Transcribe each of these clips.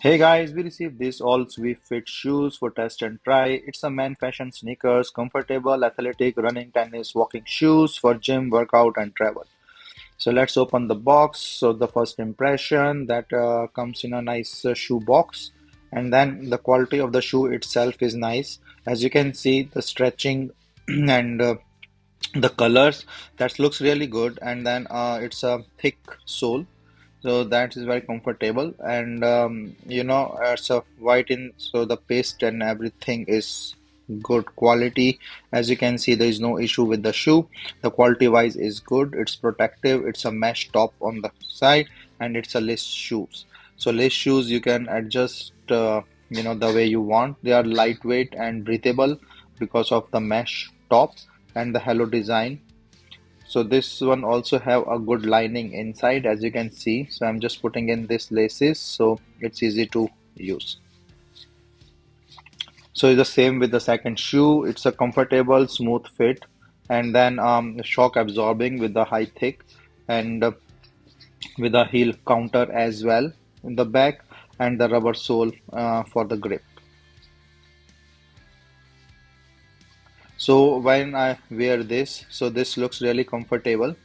Hey guys, we received this all Swift Fit shoes for test and try. It's a man fashion sneakers, comfortable, athletic, running, tennis, walking shoes for gym, workout, and travel. So let's open the box. So the first impression that comes in a nice shoe box, and then the quality of the shoe itself is nice. As you can see, the stretching and the colors that looks really good, and then it's a thick sole so that is very comfortable and it's a white in so the paste and everything is good quality. As you can see, there is no issue with the shoe. The quality wise is good, it's protective, it's a mesh top on the side, and it's a lace shoes. So lace shoes you can adjust the way you want. They are lightweight and breathable because of the mesh top and the hello design. So this one also have a good lining inside, as you can see. So I'm just putting in this laces so it's easy to use. So it's the same with the second shoe. It's a comfortable, smooth fit, and then shock absorbing with the high thick and with a heel counter as well in the back, and the rubber sole for the grip. So when I wear this, so this looks really comfortable,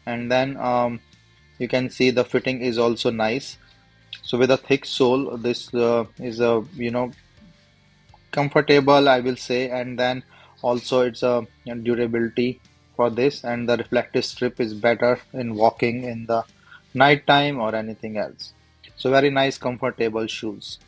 and then you can see the fitting is also nice. So with a thick sole, this is a comfortable, I will say, and then also it's a durability for this, and the reflective strip is better in walking in the night time or anything else. So very nice, comfortable shoes.